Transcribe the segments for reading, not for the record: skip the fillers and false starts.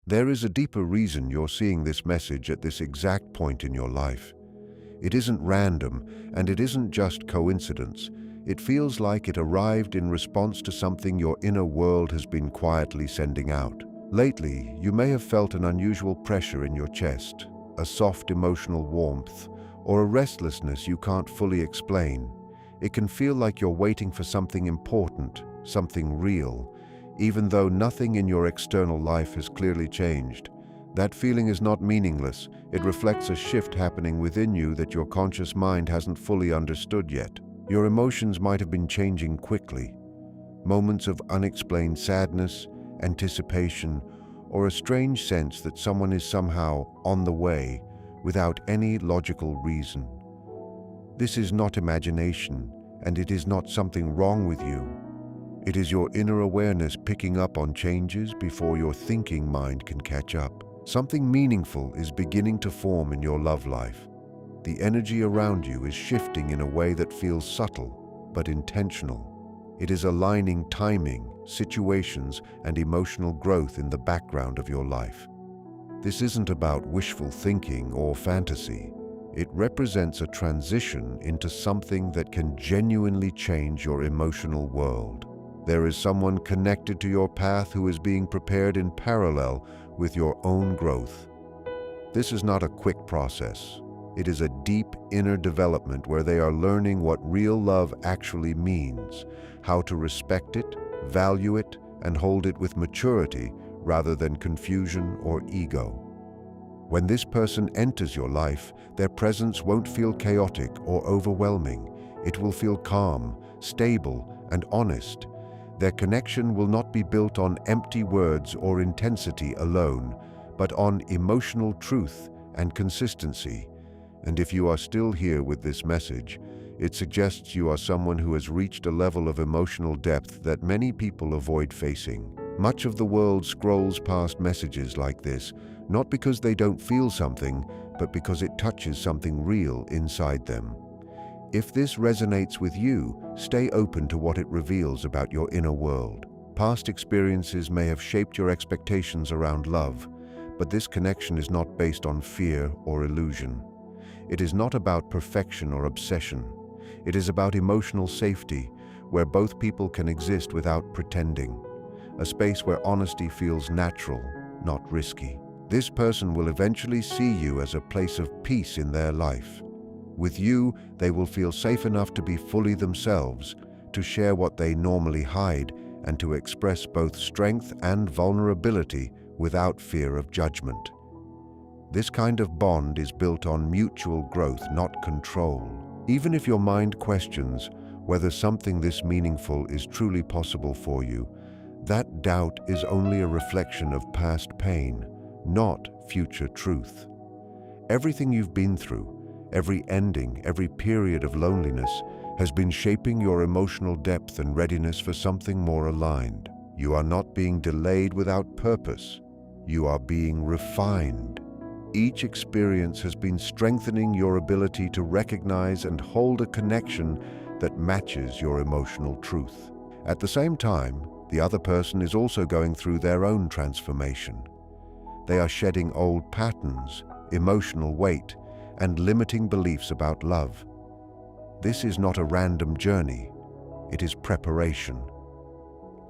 There is a deeper reason you're seeing this message at this exact point in your life. It isn't random, and it isn't just coincidence. It feels like it arrived in response to something your inner world has been quietly sending out. Lately, you may have felt an unusual pressure in your chest, a soft emotional warmth, or a restlessness you can't fully explain. It can feel like you're waiting for something important, something real, even though nothing in your external life has clearly changed. That feeling is not meaningless. It reflects a shift happening within you that your conscious mind hasn't fully understood yet. Your emotions might have been changing quickly. Moments of unexplained sadness, anticipation, or a strange sense that someone is somehow on the way without any logical reason. This is not imagination, and it is not something wrong with you. It is your inner awareness picking up on changes before your thinking mind can catch up. Something meaningful is beginning to form in your love life. The energy around you is shifting in a way that feels subtle but intentional. It is aligning timing, situations, and emotional growth in the background of your life. This isn't about wishful thinking or fantasy. It represents a transition into something that can genuinely change your emotional world. There is someone connected to your path who is being prepared in parallel with your own growth. This is not a quick process. It is a deep inner development where they are learning what real love actually means, how to respect it, value it, and hold it with maturity rather than confusion or ego. When this person enters your life, their presence won't feel chaotic or overwhelming. It will feel calm, stable, and honest. Their connection will not be built on empty words or intensity alone, but on emotional truth and consistency. And if you are still here with this message, it suggests you are someone who has reached a level of emotional depth that many people avoid facing. Much of the world scrolls past messages like this, not because they don't feel something, but because it touches something real inside them. If this resonates with you, stay open to what it reveals about your inner world. Past experiences may have shaped your expectations around love, but this connection is not based on fear or illusion. It is not about perfection or obsession. It is about emotional safety, where both people can exist without pretending. A space where honesty feels natural, not risky. This person will eventually see you as a place of peace in their life. With you, they will feel safe enough to be fully themselves, to share what they normally hide, and to express both strength and vulnerability without fear of judgment. This kind of bond is built on mutual growth, not control. Even if your mind questions whether something this meaningful is truly possible for you, that doubt is only a reflection of past pain, not future truth. Everything you've been through, every ending, every period of loneliness, has been shaping your emotional depth and readiness for something more aligned. You are not being delayed without purpose. You are being refined. Each experience has been strengthening your ability to recognize and hold a connection that matches your emotional truth. At the same time, the other person is also going through their own transformation. They are shedding old patterns, emotional weight, and limiting beliefs about love. This is not a random journey. It is preparation.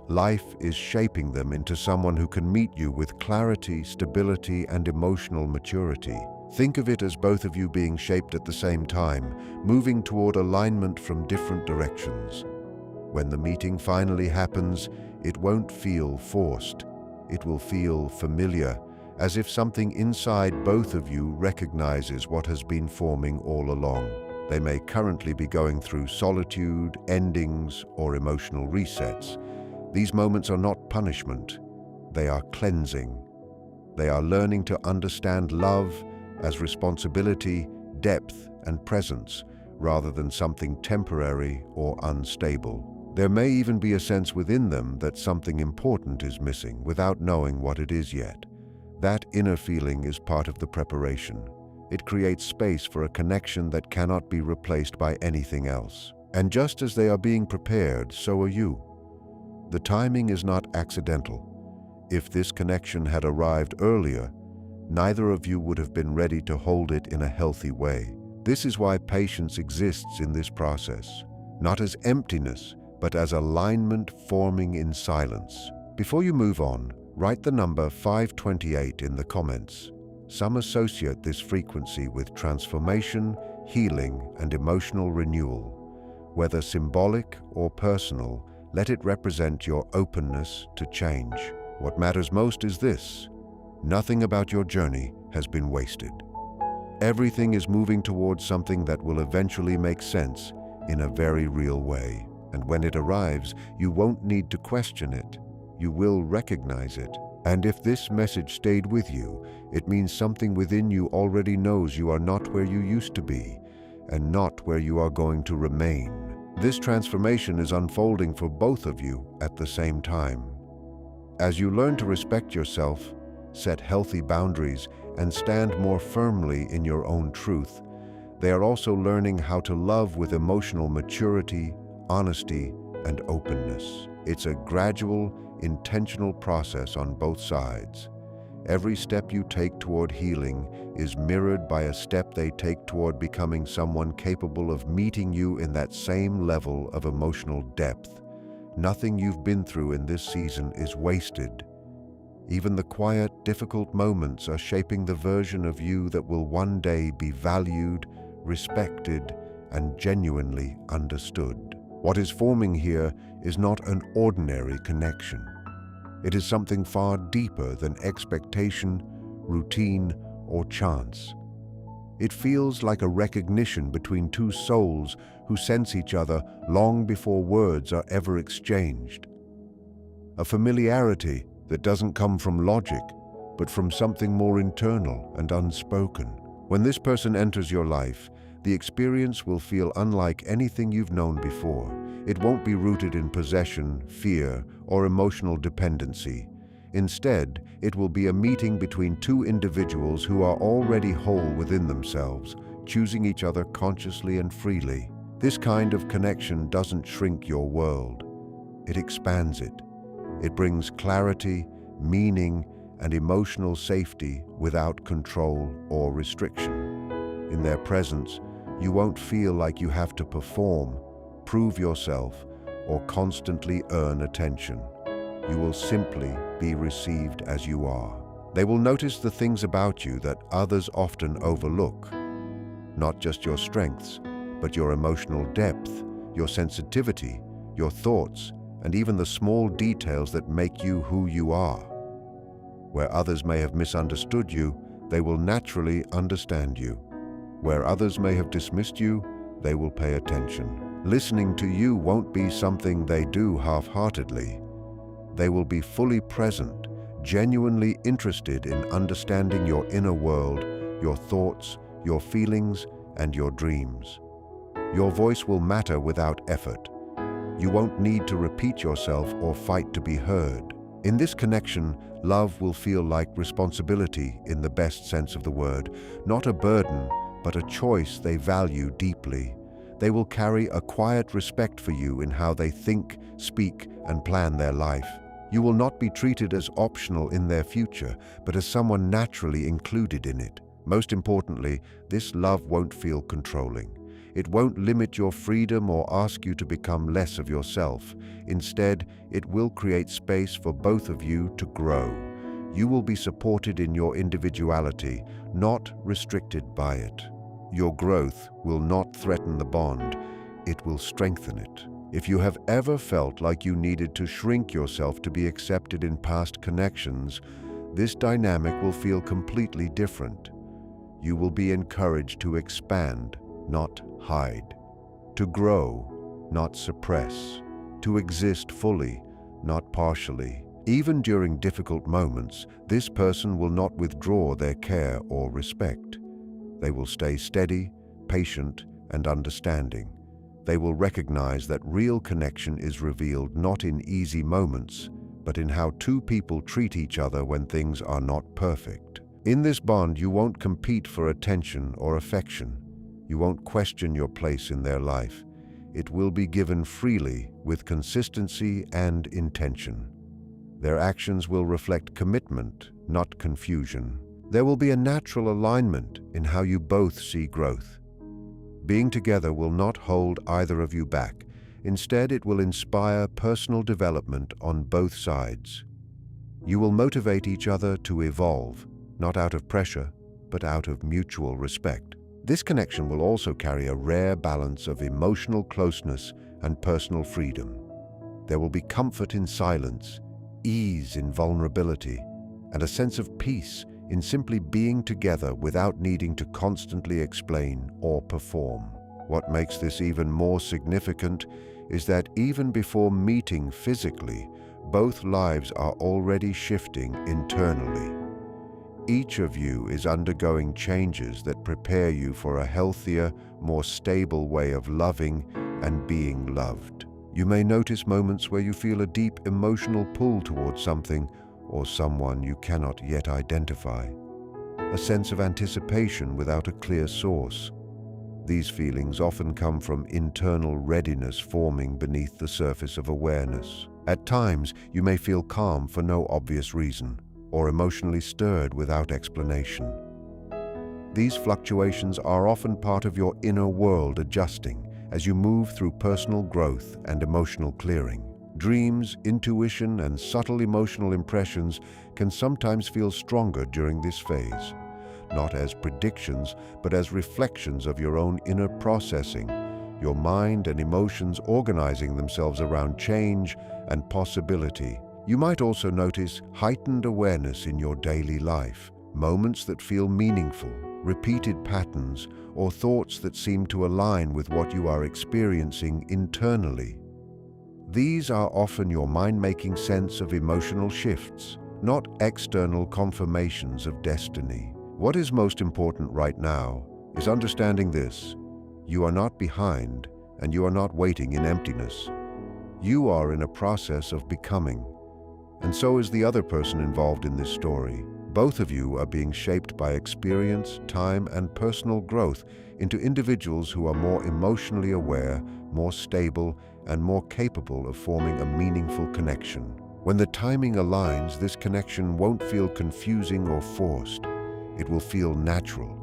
Life is shaping them into someone who can meet you with clarity, stability, and emotional maturity. Think of it as both of you being shaped at the same time, moving toward alignment from different directions. When the meeting finally happens, it won't feel forced. It will feel familiar, as if something inside both of you recognizes what has been forming all along. They may currently be going through solitude, endings, or emotional resets. These moments are not punishment. They are cleansing. They are learning to understand love as responsibility, depth, and presence, rather than something temporary or unstable. There may even be a sense within them that something important is missing without knowing what it is yet. That inner feeling is part of the preparation. It creates space for a connection that cannot be replaced by anything else. And just as they are being prepared, so are you. The timing is not accidental. If this connection had arrived earlier, neither of you would have been ready to hold it in a healthy way. This is why patience exists in this process, not as emptiness, but as alignment forming in silence. Before you move on, write the number 528 in the comments. Some associate this frequency with transformation, healing, and emotional renewal. Whether symbolic or personal, let it represent your openness to change. What matters most is this: nothing about your journey has been wasted. Everything is moving towards something that will eventually make sense in a very real way. And when it arrives, you won't need to question it. You will recognize it. And if this message stayed with you, it means something within you already knows you are not where you used to be, and not where you are going to remain. This transformation is unfolding for both of you at the same time. As you learn to respect yourself, set healthy boundaries, and stand more firmly in your own truth, they are also learning how to love with emotional maturity, honesty, and openness. It's a gradual, intentional process on both sides. Every step you take toward healing is mirrored by a step they take toward becoming someone capable of meeting you in that same level of emotional depth. Nothing you've been through in this season is wasted. Even the quiet, difficult moments are shaping the version of you that will one day be valued, respected, and genuinely understood. What is forming here is not an ordinary connection. It is something far deeper than expectation, routine, or chance. It feels like a recognition between two souls who sense each other long before words are ever exchanged. A familiarity that doesn't come from logic, but from something more internal and unspoken. When this person enters your life, the experience will feel unlike anything you've known before. It won't be rooted in possession, fear, or emotional dependency. Instead, it will be a meeting between two individuals who are already whole within themselves, choosing each other consciously and freely. This kind of connection doesn't shrink your world. It expands it. It brings clarity, meaning, and emotional safety without control or restriction. In their presence, you won't feel like you have to perform, prove yourself, or constantly earn attention. You will simply be received as you are. They will notice the things about you that others often overlook. Not just your strengths, but your emotional depth, your sensitivity, your thoughts, and even the small details that make you who you are. Where others may have misunderstood you, they will naturally understand you. Where others may have dismissed you, they will pay attention. Listening to you won't be something they do half-heartedly. They will be fully present, genuinely interested in understanding your inner world, your thoughts, your feelings, and your dreams. Your voice will matter without effort. You won't need to repeat yourself or fight to be heard. In this connection, love will feel like responsibility in the best sense of the word, not a burden, but a choice they value deeply. They will carry a quiet respect for you in how they think, speak, and plan their life. You will not be treated as optional in their future, but as someone naturally included in it. Most importantly, this love won't feel controlling. It won't limit your freedom or ask you to become less of yourself. Instead, it will create space for both of you to grow. You will be supported in your individuality, not restricted by it. Your growth will not threaten the bond, it will strengthen it. If you have ever felt like you needed to shrink yourself to be accepted in past connections, this dynamic will feel completely different. You will be encouraged to expand, not hide, to grow, not suppress, to exist fully, not partially. Even during difficult moments, this person will not withdraw their care or respect. They will stay steady, patient, and understanding. They will recognize that real connection is revealed not in easy moments, but in how two people treat each other when things are not perfect. In this bond, you won't compete for attention or affection. You won't question your place in their life. It will be given freely with consistency and intention. Their actions will reflect commitment, not confusion. There will be a natural alignment in how you both see growth. Being together will not hold either of you back. Instead, it will inspire personal development on both sides. You will motivate each other to evolve, not out of pressure, but out of mutual respect. This connection will also carry a rare balance of emotional closeness and personal freedom. There will be comfort in silence, ease in vulnerability, and a sense of peace in simply being together without needing to constantly explain or perform. What makes this even more significant is that even before meeting physically, both lives are already shifting internally. Each of you is undergoing changes that prepare you for a healthier, more stable way of loving and being loved. You may notice moments where you feel a deep emotional pull towards something or someone you cannot yet identify. A sense of anticipation without a clear source. These feelings often come from internal readiness forming beneath the surface of awareness. At times, you may feel calm for no obvious reason, or emotionally stirred without explanation. These fluctuations are often part of your inner world adjusting as you move through personal growth and emotional clearing. Dreams, intuition, and subtle emotional impressions can sometimes feel stronger during this phase, not as predictions, but as reflections of your own inner processing, your mind and emotions organizing themselves around change and possibility. You might also notice heightened awareness in your daily life, moments that feel meaningful, repeated patterns, or thoughts that seem to align with what you are experiencing internally. These are often your mind making sense of emotional shifts, not external confirmations of destiny. What is most important right now is understanding this: you are not behind, and you are not waiting in emptiness. You are in a process of becoming, and so is the other person involved in this story. Both of you are being shaped by experience, time, and personal growth into individuals who are more emotionally aware, more stable, and more capable of forming a meaningful connection. When the timing aligns, this connection won't feel confusing or forced. It will feel natural,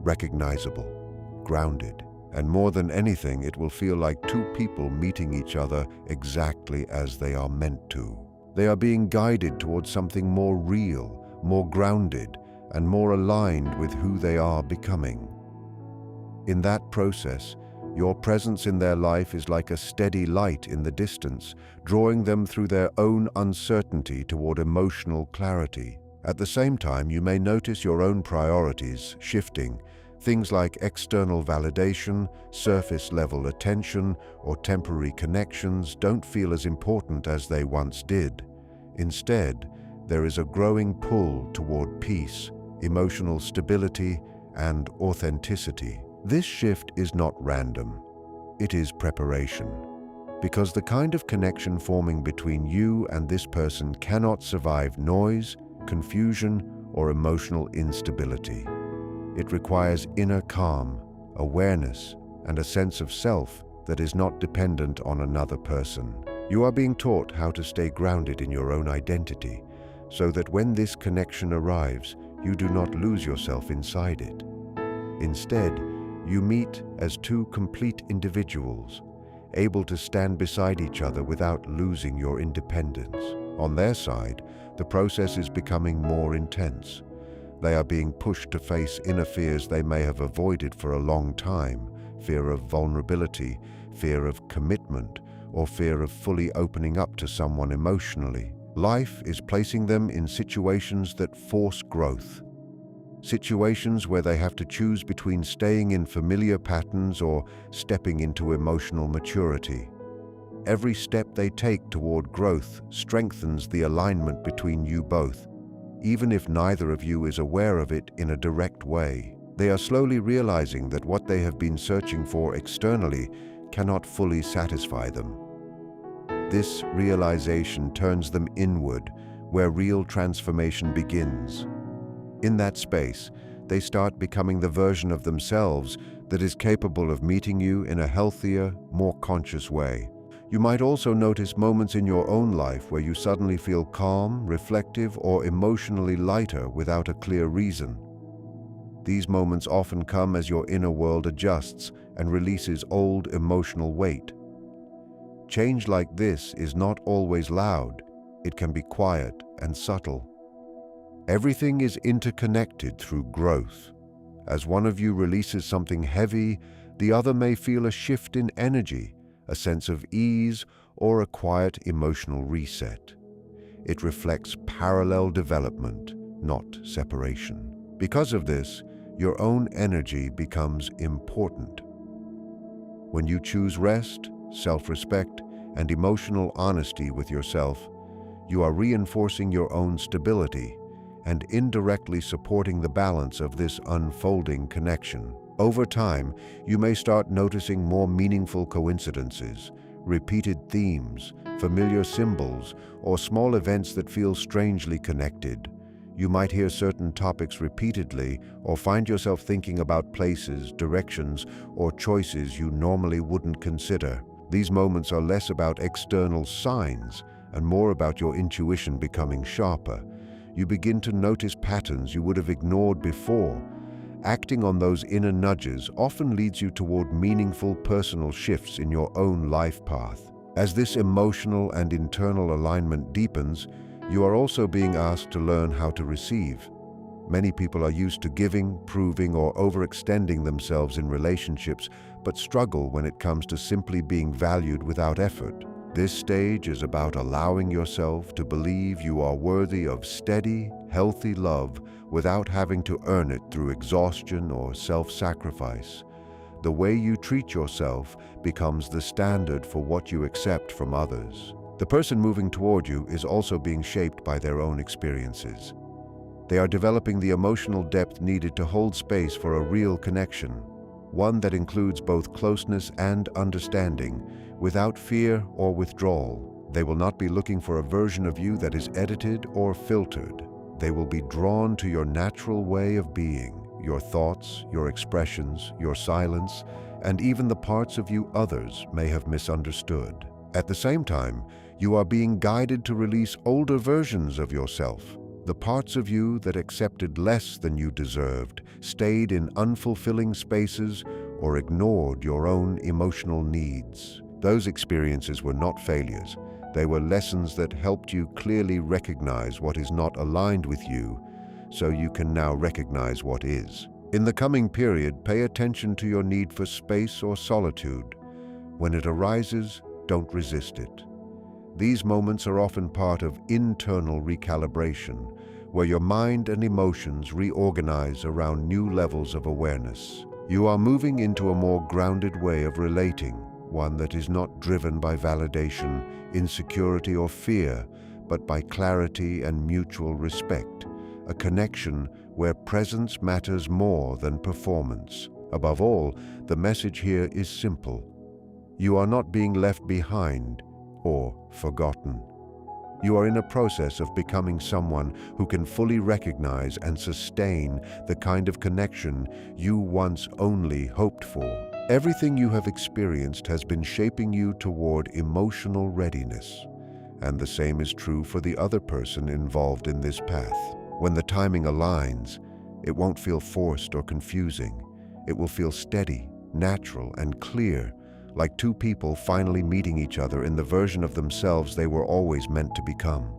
recognizable, grounded, and more than anything, it will feel like two people meeting each other exactly as they are meant to. They are being guided towards something more real, more grounded, and more aligned with who they are becoming. In that process, your presence in their life is like a steady light in the distance, drawing them through their own uncertainty toward emotional clarity. At the same time, you may notice your own priorities shifting. Things like external validation, surface-level attention, or temporary connections don't feel as important as they once did. Instead, there is a growing pull toward peace, emotional stability, and authenticity. This shift is not random. It is preparation. Because the kind of connection forming between you and this person cannot survive noise, confusion, or emotional instability. It requires inner calm, awareness, and a sense of self that is not dependent on another person. You are being taught how to stay grounded in your own identity, so that when this connection arrives, you do not lose yourself inside it. Instead, you meet as two complete individuals, able to stand beside each other without losing your independence. On their side, the process is becoming more intense. They are being pushed to face inner fears they may have avoided for a long time: fear of vulnerability, fear of commitment, or fear of fully opening up to someone emotionally. Life is placing them in situations that force growth. Situations where they have to choose between staying in familiar patterns or stepping into emotional maturity. Every step they take toward growth strengthens the alignment between you both, even if neither of you is aware of it in a direct way. They are slowly realizing that what they have been searching for externally cannot fully satisfy them. This realization turns them inward, where real transformation begins. In that space, they start becoming the version of themselves that is capable of meeting you in a healthier, more conscious way. You might also notice moments in your own life where you suddenly feel calm, reflective, or emotionally lighter without a clear reason. These moments often come as your inner world adjusts and releases old emotional weight. Change like this is not always loud. It can be quiet and subtle. Everything is interconnected through growth. As one of you releases something heavy, the other may feel a shift in energy, a sense of ease, or a quiet emotional reset. It reflects parallel development, not separation. Because of this, your own energy becomes important. When you choose rest, self-respect, and emotional honesty with yourself, you are reinforcing your own stability and indirectly supporting the balance of this unfolding connection. Over time, you may start noticing more meaningful coincidences, repeated themes, familiar symbols, or small events that feel strangely connected. You might hear certain topics repeatedly or find yourself thinking about places, directions, or choices you normally wouldn't consider. These moments are less about external signs and more about your intuition becoming sharper. You begin to notice patterns you would have ignored before. Acting on those inner nudges often leads you toward meaningful personal shifts in your own life path. As this emotional and internal alignment deepens, you are also being asked to learn how to receive. Many people are used to giving, proving, or overextending themselves in relationships, but struggle when it comes to simply being valued without effort. This stage is about allowing yourself to believe you are worthy of steady, healthy love without having to earn it through exhaustion or self-sacrifice. The way you treat yourself becomes the standard for what you accept from others. The person moving toward you is also being shaped by their own experiences. They are developing the emotional depth needed to hold space for a real connection, one that includes both closeness and understanding, without fear or withdrawal. They will not be looking for a version of you that is edited or filtered. They will be drawn to your natural way of being, your thoughts, your expressions, your silence, and even the parts of you others may have misunderstood. At the same time, you are being guided to release older versions of yourself, the parts of you that accepted less than you deserved, stayed in unfulfilling spaces, or ignored your own emotional needs. Those experiences were not failures. They were lessons that helped you clearly recognize what is not aligned with you, so you can now recognize what is. In the coming period, pay attention to your need for space or solitude. When it arises, don't resist it. These moments are often part of internal recalibration, where your mind and emotions reorganize around new levels of awareness. You are moving into a more grounded way of relating, one that is not driven by validation, insecurity, or fear, but by clarity and mutual respect, a connection where presence matters more than performance. Above all, the message here is simple. You are not being left behind or forgotten. You are in a process of becoming someone who can fully recognize and sustain the kind of connection you once only hoped for. Everything you have experienced has been shaping you toward emotional readiness, and the same is true for the other person involved in this path. When the timing aligns, it won't feel forced or confusing. It will feel steady, natural, and clear, like two people finally meeting each other in the version of themselves they were always meant to become.